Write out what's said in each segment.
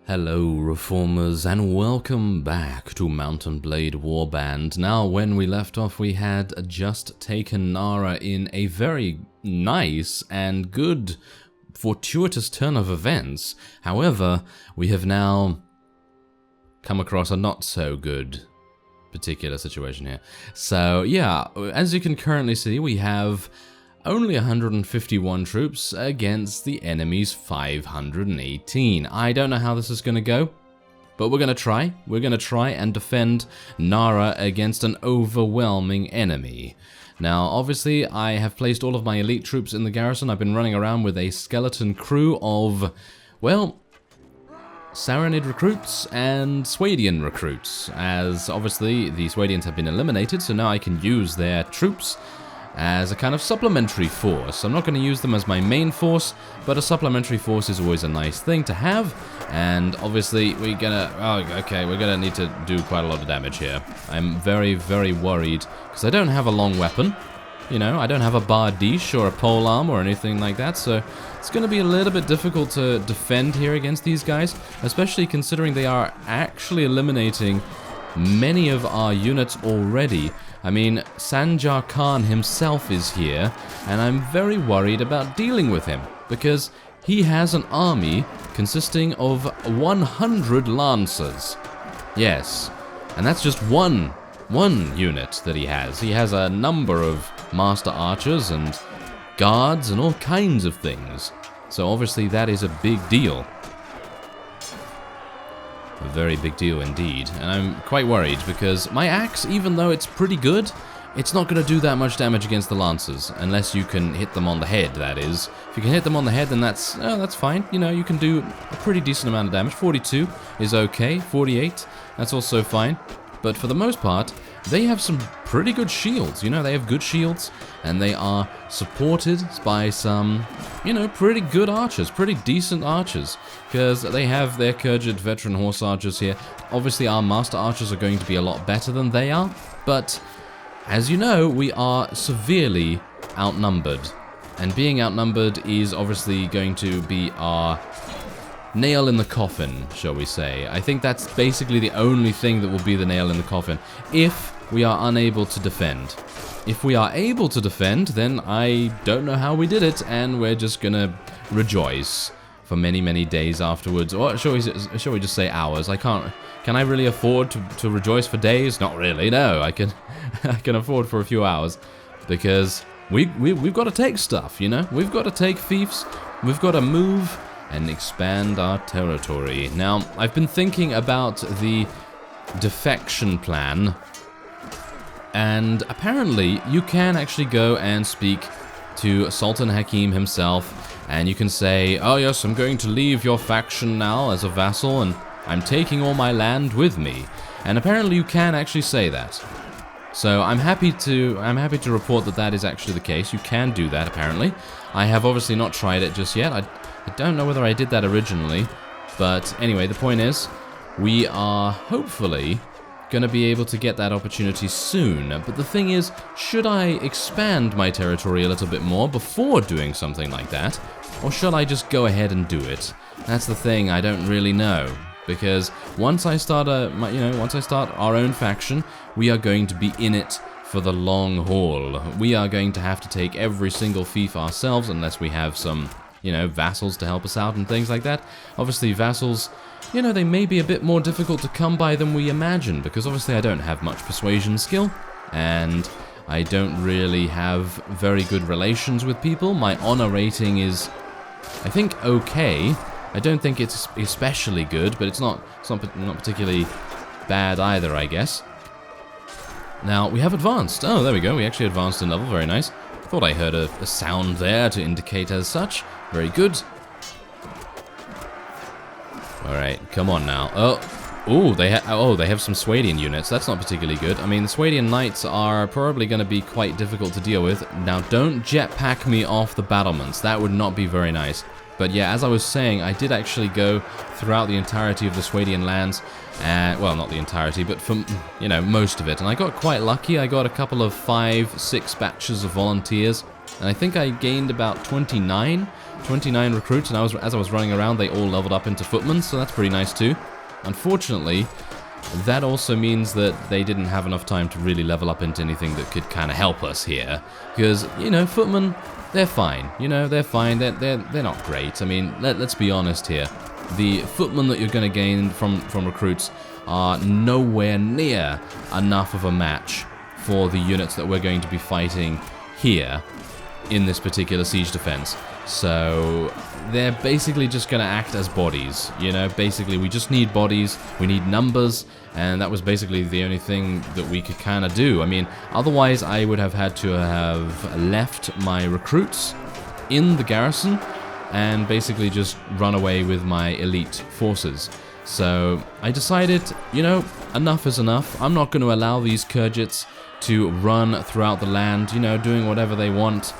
Hello Reformers and welcome back to Mount & Blade Warband. Now when we left off we had just taken Nara in a very nice and good fortuitous turn of events. However, we have now come across a not so good particular situation here. So yeah, as you can currently see we have only 151 troops against the enemy's 518. I don't know how this is going to go, but we're going to try. We're going to try and defend Nara against an overwhelming enemy. Now, obviously, I have placed all of my elite troops in the garrison. I've been running around with a skeleton crew of, well, Saranid recruits and Swadian recruits, as obviously the Swadians have been eliminated, so now I can use their troops as a kind of supplementary force. I'm not going to use them as my main force, but a supplementary force is always a nice thing to have, and obviously we're gonna need to do quite a lot of damage here. I'm very, very worried, because I don't have a long weapon, you know, I don't have a bardiche or a polearm or anything like that, so it's going to be a little bit difficult to defend here against these guys, especially considering they are actually eliminating many of our units already. I mean, Sanjar Khan himself is here, and I'm very worried about dealing with him, because he has an army consisting of 100 lancers. Yes, and that's just one unit that he has. He has a number of master archers and guards and all kinds of things. So obviously that is a big deal. A very big deal indeed, and I'm quite worried because my axe, even though it's pretty good, it's not going to do that much damage against the lancers, unless you can hit them on the head, that is. If you can hit them on the head, then that's fine. You know, you can do a pretty decent amount of damage. 42 is okay, 48, that's also fine. But for the most part, they have some pretty good shields, you know, they have good shields, and they are supported by some, you know, pretty good archers, pretty decent archers, because they have their Kurgid veteran horse archers here. Obviously our master archers are going to be a lot better than they are, but as you know, we are severely outnumbered, and being outnumbered is obviously going to be our nail in the coffin, shall we say. I think that's basically the only thing that will be the nail in the coffin, if we are unable to defend. If we are able to defend, then I don't know how we did it, and we're just gonna rejoice for many, many days afterwards. Or shall we just say hours? Can I really afford to rejoice for days? Not really, no. I can afford for a few hours, because we've got to take stuff, you know? We've got to take fiefs, we've got to move and expand our territory. Now, I've been thinking about the defection plan, and apparently you can actually go and speak to Sultan Hakim himself, and you can say, oh yes, I'm going to leave your faction now as a vassal, and I'm taking all my land with me. And apparently you can actually say that. So I'm happy to report that that is actually the case. You can do that, apparently. I have obviously not tried it just yet. I don't know whether I did that originally, but anyway, the point is, we are hopefully going to be able to get that opportunity soon. But the thing is, should I expand my territory a little bit more before doing something like that, or should I just go ahead and do it? That's the thing, I don't really know, because once I start our own faction, we are going to be in it for the long haul. We are going to have to take every single fief ourselves, unless we have some, you know, vassals to help us out and things like that. Obviously, vassals, you know, they may be a bit more difficult to come by than we imagine, because obviously I don't have much persuasion skill, and I don't really have very good relations with people. My honor rating is, I think, okay. I don't think it's especially good, but it's not particularly bad either, I guess. Now, we have advanced. Oh, there we go. We actually advanced in level. Very nice. Thought I heard a sound there to indicate as such. Very good. Alright, come on now. They have some Swadian units. That's not particularly good. I mean, the Swadian knights are probably going to be quite difficult to deal with. Now, don't jetpack me off the battlements. That would not be very nice. But yeah, as I was saying, I did actually go throughout the entirety of the Swadian lands, well, not the entirety, but for, you know, most of it, and I got quite lucky. I got a couple of 5-6 batches of volunteers, and I think I gained about 29 29 recruits, and as I was running around, they all leveled up into footmen, so that's pretty nice too. Unfortunately, that also means that they didn't have enough time to really level up into anything that could kind of help us here. Because, you know, footmen, they're fine. You know, they're fine. They're not great. I mean, let's be honest here. The footmen that you're going to gain from recruits are nowhere near enough of a match for the units that we're going to be fighting here in this particular siege defense. So they're basically just going to act as bodies, you know. Basically, we just need bodies, we need numbers, and that was basically the only thing that we could kind of do. I mean, otherwise I would have had to have left my recruits in the garrison and basically just run away with my elite forces. So I decided, you know, enough is enough. I'm not going to allow these Kurgits to run throughout the land, you know, doing whatever they want.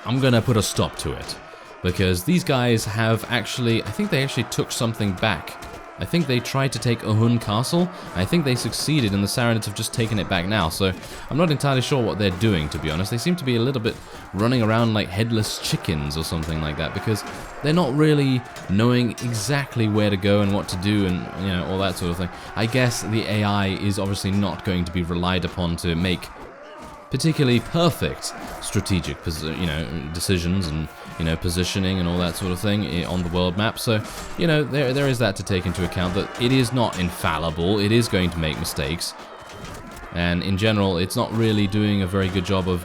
I'm gonna put a stop to it, because these guys have actually, I think they actually took something back. I think they tried to take Ahun Castle. I think they succeeded, and the Saranids have just taken it back now, so I'm not entirely sure what they're doing, to be honest. They seem to be a little bit running around like headless chickens or something like that, because they're not really knowing exactly where to go and what to do and, you know, all that sort of thing. I guess the AI is obviously not going to be relied upon to make particularly perfect strategic, decisions and, you know, positioning and all that sort of thing on the world map. So, you know, there is that to take into account, that it is not infallible. It is going to make mistakes, and in general, it's not really doing a very good job of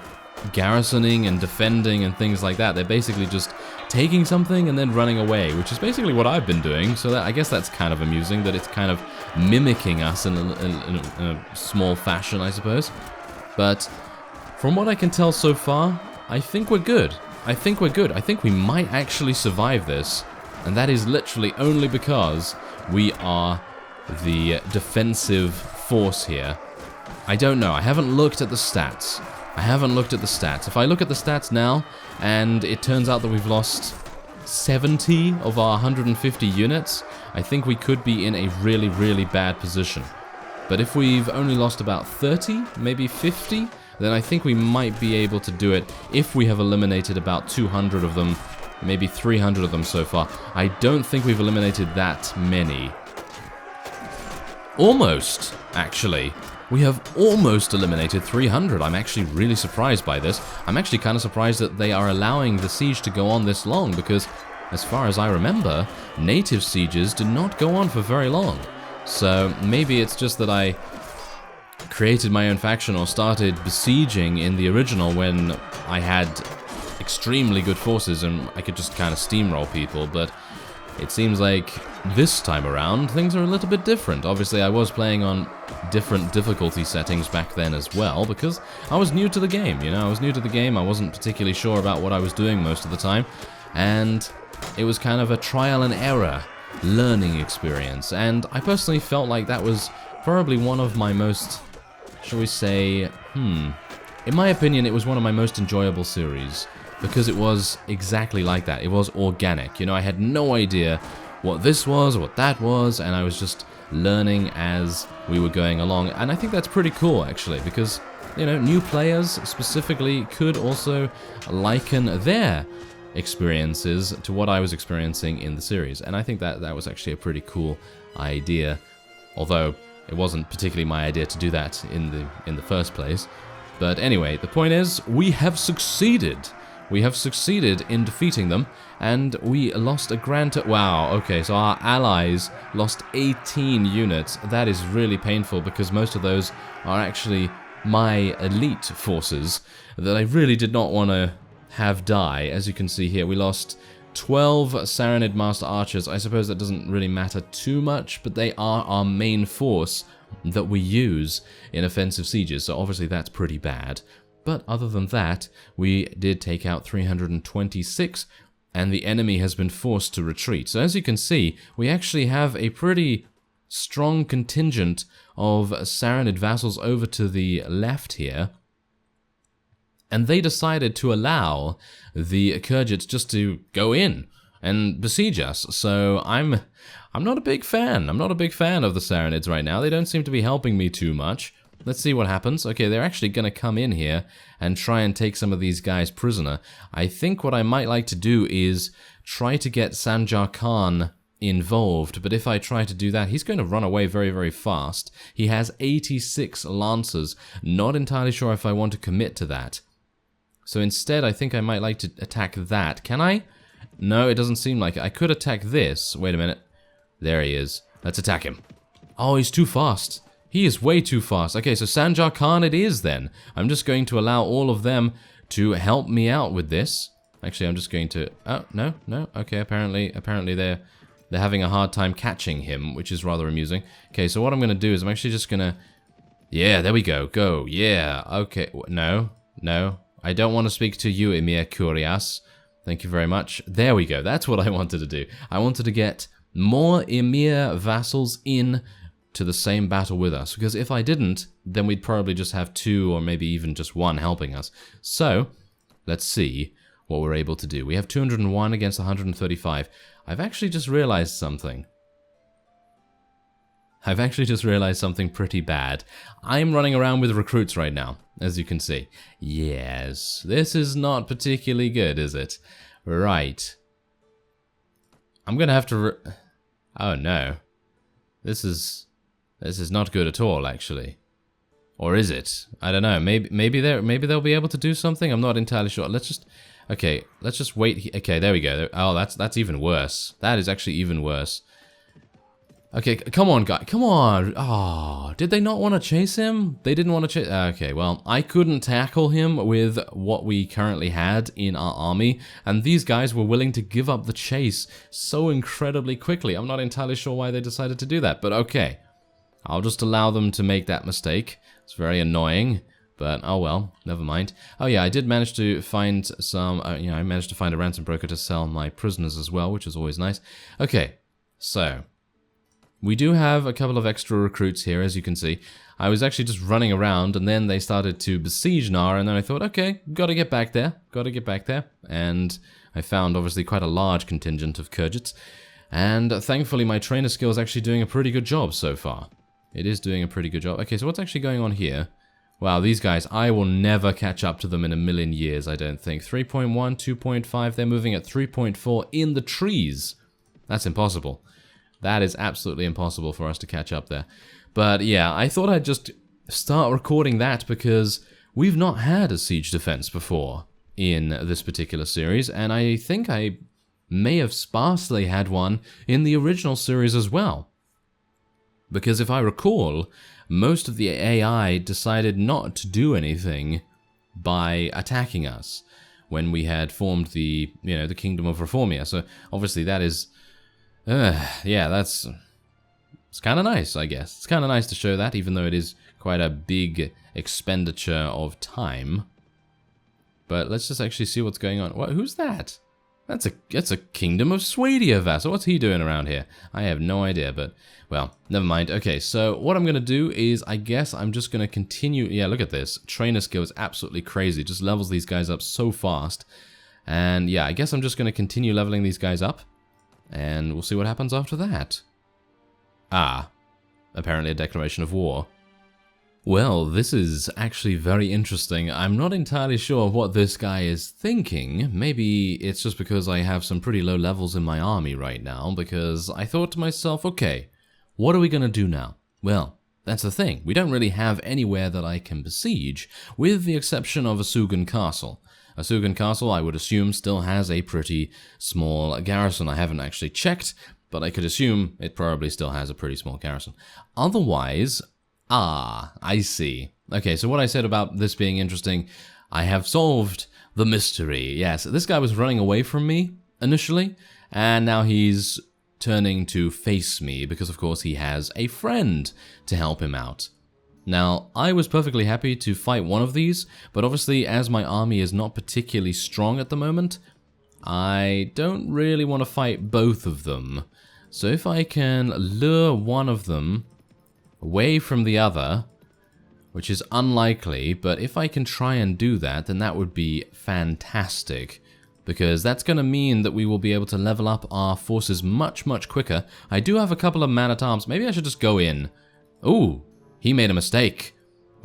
garrisoning and defending and things like that. They're basically just taking something and then running away, which is basically what I've been doing. So I guess that's kind of amusing, that it's kind of mimicking us in a small fashion, I suppose. But from what I can tell so far, I think we're good. I think we're good. I think we might actually survive this. And that is literally only because we are the defensive force here. I don't know. I haven't looked at the stats. If I look at the stats now, and it turns out that we've lost 70 of our 150 units, I think we could be in a really, really bad position. But if we've only lost about 30, maybe 50, then I think we might be able to do it if we have eliminated about 200 of them, maybe 300 of them so far. I don't think we've eliminated that many. Almost, actually. We have almost eliminated 300. I'm actually really surprised by this. I'm actually kind of surprised that they are allowing the siege to go on this long, because as far as I remember, native sieges do not go on for very long. So maybe it's just that I created my own faction or started besieging in the original when I had extremely good forces and I could just kind of steamroll people, but it seems like this time around things are a little bit different. Obviously I was playing on different difficulty settings back then as well, because I was new to the game, you know, I wasn't particularly sure about what I was doing most of the time, and it was kind of a trial and error learning experience, and I personally felt like that was probably one of my most, shall we say, in my opinion, it was one of my most enjoyable series, because it was exactly like that. It was organic. You know, I had no idea what this was, what that was, and I was just learning as we were going along. And I think that's pretty cool, actually, because, you know, new players specifically could also liken their experiences to what I was experiencing in the series. And I think that was actually a pretty cool idea, although it wasn't particularly my idea to do that in the first place. But anyway, the point is, we have succeeded. We have succeeded in defeating them, and we lost a grand... Wow, okay, so our allies lost 18 units. That is really painful, because most of those are actually my elite forces that I really did not want to have die. As you can see here, we lost 12 Saranid Master Archers. I suppose that doesn't really matter too much, but they are our main force that we use in offensive sieges, so obviously that's pretty bad. But other than that, we did take out 326, and the enemy has been forced to retreat. So as you can see, we actually have a pretty strong contingent of Saranid vassals over to the left here, and they decided to allow the Kurgits just to go in and besiege us. So I'm not a big fan. I'm not a big fan of the Saranids right now. They don't seem to be helping me too much. Let's see what happens. Okay, they're actually going to come in here and try and take some of these guys prisoner. I think what I might like to do is try to get Sanjar Khan involved, but if I try to do that, he's going to run away very, very fast. He has 86 lancers. Not entirely sure if I want to commit to that. So instead, I think I might like to attack that. Can I? No, it doesn't seem like it. I could attack this. Wait a minute. There he is. Let's attack him. Oh, he's too fast. He is way too fast. Okay, so Sanjar Khan it is then. I'm just going to allow all of them to help me out with this. Actually, I'm just going to... Oh, no, no. Okay, apparently they're having a hard time catching him, which is rather amusing. Okay, so what I'm going to do is I'm actually just going to... Yeah, there we go. Go. Yeah. Okay. No. No. I don't want to speak to you, Emir Curias. Thank you very much. There we go. That's what I wanted to do. I wanted to get more Emir vassals in to the same battle with us. Because if I didn't, then we'd probably just have 2 or maybe even just 1 helping us. So, let's see what we're able to do. We have 201 against 135. I've actually just realized something. I've actually just realized something pretty bad. I'm running around with recruits right now, as you can see. Yes, this is not particularly good, is it? Right. I'm gonna have to... Oh no. This is not good at all, actually. Or is it? I don't know. Maybe they'll be able to do something. I'm not entirely sure. Let's just wait. Okay, there we go. Oh, that's even worse. That is actually even worse. Okay, come on, guy. Come on. Oh, did they not want to chase him? They didn't want to chase... Okay, well, I couldn't tackle him with what we currently had in our army, and these guys were willing to give up the chase so incredibly quickly. I'm not entirely sure why they decided to do that, but okay. I'll just allow them to make that mistake. It's very annoying, but oh well, never mind. Oh yeah, I did manage to find some... I managed to find a ransom broker to sell my prisoners as well, which is always nice. Okay, so... We do have a couple of extra recruits here, as you can see. I was actually just running around, and then they started to besiege Nara, and then I thought, okay, gotta get back there. And I found, obviously, quite a large contingent of Khergits. And thankfully, my trainer skill is actually doing a pretty good job so far. It is doing a pretty good job. Okay, so what's actually going on here? Wow, these guys, I will never catch up to them in a million years, I don't think. 3.1, 2.5, they're moving at 3.4 in the trees. That's impossible. That is absolutely impossible for us to catch up there. But yeah, I thought I'd just start recording that because we've not had a siege defense before in this particular series, and I think I may have sparsely had one in the original series as well. Because if I recall, most of the AI decided not to do anything by attacking us when we had formed the, the Kingdom of Reformia. So obviously that is... yeah, it's kind of nice, I guess. It's kind of nice to show that, even though it is quite a big expenditure of time. But let's just actually see what's going on. What? Who's that? That's a Kingdom of Swadia vassal. What's he doing around here? I have no idea, but, well, never mind. Okay, so what I'm going to do is, I guess I'm just going to continue... Yeah, look at this. Trainer skill is absolutely crazy. Just levels these guys up so fast. And, yeah, I guess I'm just going to continue leveling these guys up. And we'll see what happens after that. Ah, apparently a declaration of war. Well, this is actually very interesting. I'm not entirely sure what this guy is thinking. Maybe it's just because I have some pretty low levels in my army right now, because I thought to myself, okay, what are we going to do now? Well, that's the thing. We don't really have anywhere that I can besiege, with the exception of Asugan Castle. Asugan Castle, I would assume, still has a pretty small garrison. I haven't actually checked, but I could assume it probably still has a pretty small garrison. Otherwise, I see. Okay, so what I said about this being interesting, I have solved the mystery. Yes, this guy was running away from me initially, and now he's turning to face me because, of course, he has a friend to help him out. Now, I was perfectly happy to fight one of these, but obviously as my army is not particularly strong at the moment, I don't really want to fight both of them. So if I can lure one of them away from the other, which is unlikely, but if I can try and do that, then that would be fantastic. Because that's going to mean that we will be able to level up our forces much, much quicker. I do have a couple of man-at-arms. Maybe I should just go in. Ooh. He made a mistake.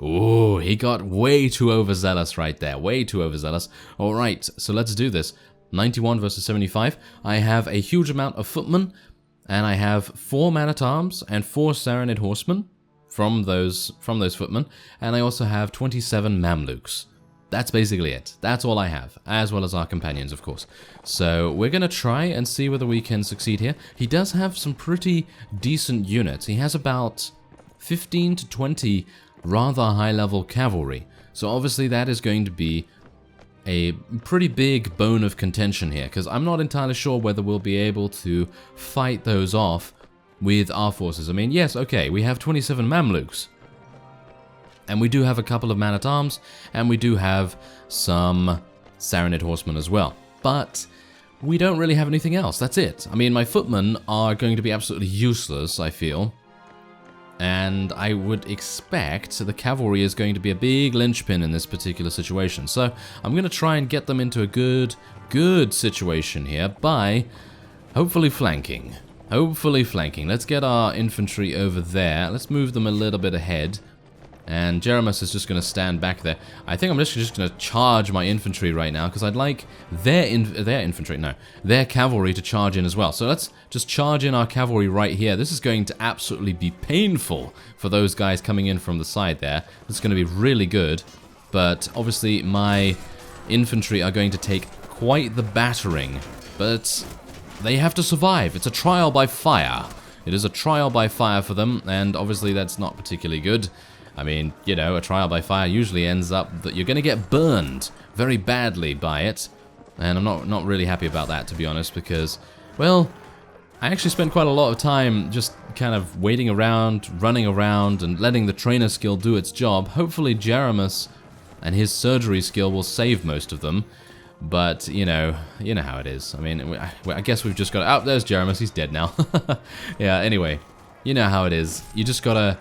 Ooh, he got way too overzealous right there. Way too overzealous. Alright, so let's do this. 91 versus 75. I have a huge amount of footmen, and I have 4 man-at-arms and 4 Saranid horsemen from those footmen, and I also have 27 Mamluks. That's basically it. That's all I have, as well as our companions, of course. So we're going to try and see whether we can succeed here. He does have some pretty decent units. He has about 15 to 20 rather high-level cavalry. So obviously that is going to be a pretty big bone of contention here, because I'm not entirely sure whether we'll be able to fight those off with our forces. I mean, yes, okay, we have 27 Mamluks, and we do have a couple of man-at-arms, and we do have some Saranid horsemen as well, but we don't really have anything else. That's it. I mean, my footmen are going to be absolutely useless, I feel. And I would expect the cavalry is going to be a big linchpin in this particular situation. So I'm going to try and get them into a good situation here by hopefully flanking. Hopefully flanking. Let's get our infantry over there. Let's move them a little bit ahead. And Jeremus is just going to stand back there. I think I'm just going to charge my infantry right now, because I'd like their cavalry to charge in as well. So let's just charge in our cavalry right here. This is going to absolutely be painful for those guys coming in from the side there. It's going to be really good, but obviously my infantry are going to take quite the battering, but they have to survive. It's a trial by fire. It is a trial by fire for them, and obviously that's not particularly good. I mean, you know, a trial by fire usually ends up that you're going to get burned very badly by it. And I'm not really happy about that, to be honest, because, well, I actually spent quite a lot of time just kind of waiting around, running around, and letting the trainer skill do its job. Hopefully Jeremus and his surgery skill will save most of them. But, you know how it is. I mean, I guess we've just got to... Oh, there's Jeremus. He's dead now. Yeah, anyway, you know how it is. You just got to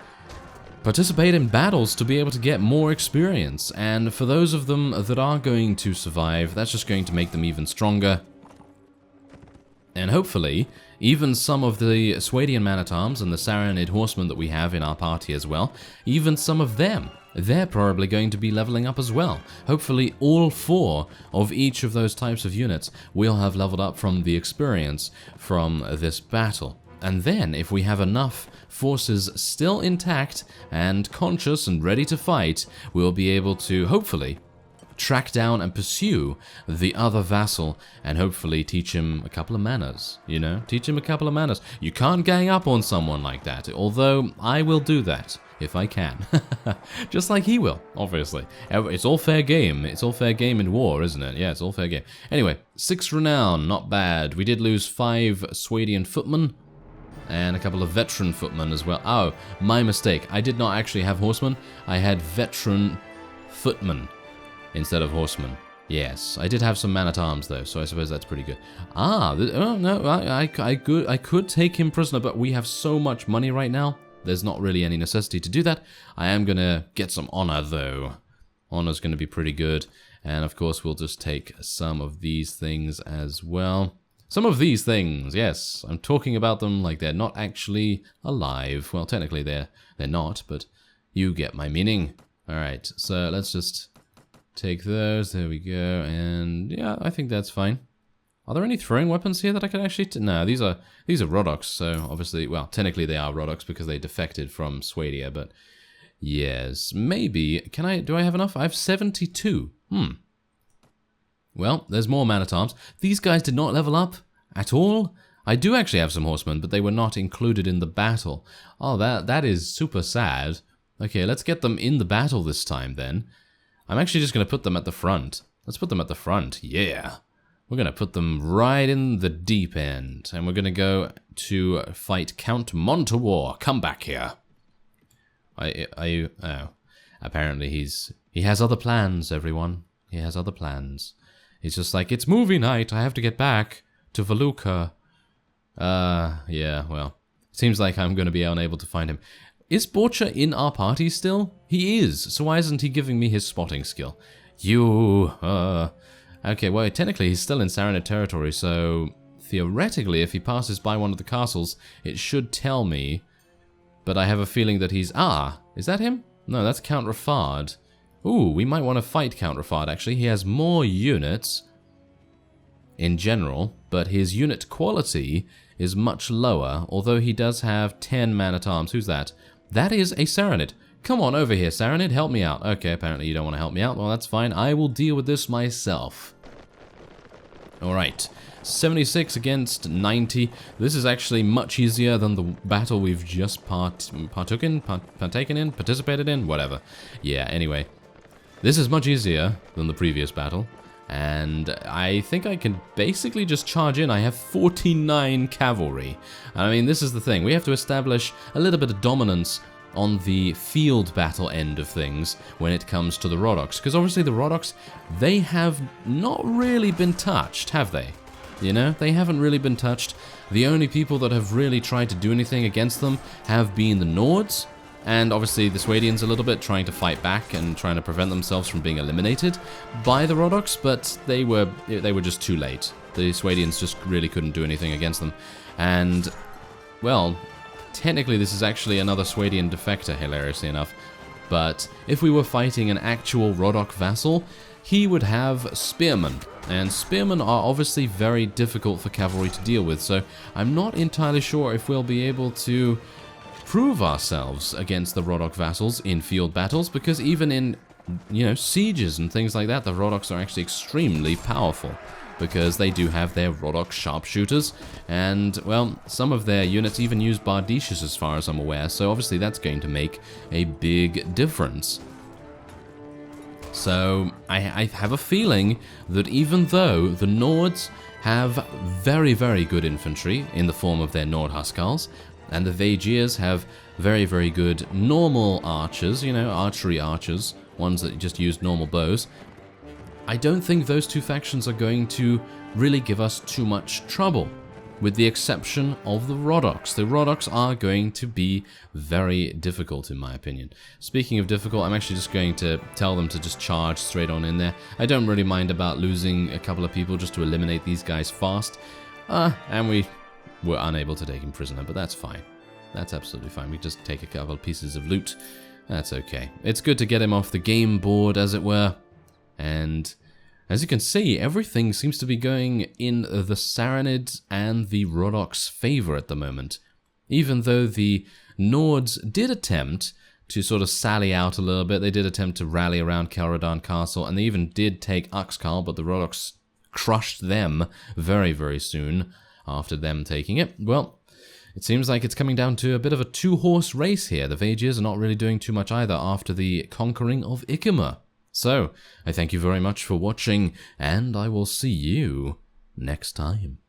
participate in battles to be able to get more experience, and for those of them that are going to survive, that's just going to make them even stronger. And hopefully, even some of the Swadian man-at-arms and the Saranid horsemen that we have in our party as well, even some of them, they're probably going to be leveling up as well. Hopefully all 4 of each of those types of units will have leveled up from the experience from this battle. And then, if we have enough forces still intact and conscious and ready to fight, we'll be able to, hopefully, track down and pursue the other vassal and hopefully teach him a couple of manners, you know? Teach him a couple of manners. You can't gang up on someone like that, although I will do that if I can. Just like he will, obviously. It's all fair game. It's all fair game in war, isn't it? Yeah, it's all fair game. Anyway, 6 renown, not bad. We did lose 5 Swadian footmen, and a couple of veteran footmen as well. Oh, my mistake. I did not actually have horsemen. I had veteran footmen instead of horsemen. Yes, I did have some man-at-arms though, so I suppose that's pretty good. Ah, oh no, I could take him prisoner, but we have so much money right now. There's not really any necessity to do that. I am going to get some honor though. Honor's going to be pretty good. And of course, we'll just take some of these things as well. Some of these things, yes. I'm talking about them like they're not actually alive. Well, technically they're not, but you get my meaning. Alright, so let's just take those. There we go. And yeah, I think that's fine. Are there any throwing weapons here that I can actually... No, these are Rodoks, so obviously... Well, technically they are Rodoks because they defected from Swadia, but... Yes, maybe... Do I have enough? I have 72. Well, there's more man-at-arms. These guys did not level up at all. I do actually have some horsemen, but they were not included in the battle. Oh, that is super sad. Okay, let's get them in the battle this time, then. I'm actually just going to put them at the front. Let's put them at the front. Yeah. We're going to put them right in the deep end. And we're going to go to fight Count Montawar. Come back here. Oh. Apparently he has other plans, everyone. He has other plans. He's just like, it's movie night, I have to get back to Valuka. Yeah, well, seems like I'm going to be unable to find him. Is Borcha in our party still? He is, so why isn't he giving me his spotting skill? Okay, well, technically he's still in Saranid territory, so theoretically, if he passes by one of the castles, it should tell me, but I have a feeling that he's... Ah, is that him? No, that's Count Rafard. Ooh, we might want to fight Count Rafard, actually. He has more units in general, but his unit quality is much lower, although he does have 10 man-at-arms. Who's that? That is a Saranid. Come on over here, Saranid, help me out. Okay, apparently you don't want to help me out. Well, that's fine. I will deal with this myself. Alright, 76 against 90. This is actually much easier than the battle we've just participated in, whatever. Yeah, anyway. This is much easier than the previous battle. And I think I can basically just charge in. I have 49 cavalry. I mean, this is the thing. We have to establish a little bit of dominance on the field battle end of things when it comes to the Rhodoks. Because obviously the Rhodoks, they have not really been touched, have they? You know, they haven't really been touched. The only people that have really tried to do anything against them have been the Nords, and obviously the Swadians a little bit, trying to fight back and trying to prevent themselves from being eliminated by the Rhodoks, but they were just too late. The Swadians just really couldn't do anything against them. And, well, technically this is actually another Swadian defector, hilariously enough. But if we were fighting an actual Rhodok vassal, he would have spearmen. And spearmen are obviously very difficult for cavalry to deal with, so I'm not entirely sure if we'll be able to prove ourselves against the Rhodok vassals in field battles, because even in, you know, sieges and things like that, the Rhodoks are actually extremely powerful, because they do have their Rhodok sharpshooters, and, well, some of their units even use Bardishas as far as I'm aware, so obviously that's going to make a big difference. So, I have a feeling that even though the Nords have very, very good infantry in the form of their Nord Huskars, and the Vaegirs have very, very good normal archers, you know, archery archers, ones that just use normal bows, I don't think those two factions are going to really give us too much trouble, with the exception of the Rhodoks. The Rhodoks are going to be very difficult, in my opinion. Speaking of difficult, I'm actually just going to tell them to just charge straight on in there. I don't really mind about losing a couple of people just to eliminate these guys fast. And we were unable to take him prisoner, but that's fine. That's absolutely fine. We just take a couple of pieces of loot. That's okay. It's good to get him off the game board, as it were. And as you can see, everything seems to be going in the Saranids and the Rhodoks' favor at the moment. Even though the Nords did attempt to sort of sally out a little bit, they did attempt to rally around Calradia Castle, and they even did take Uxkhal, but the Rhodoks crushed them very, very soon after them taking it. Well, it seems like it's coming down to a bit of a two-horse race here. The Vaegirs are not really doing too much either after the conquering of Ikima. So, I thank you very much for watching, and I will see you next time.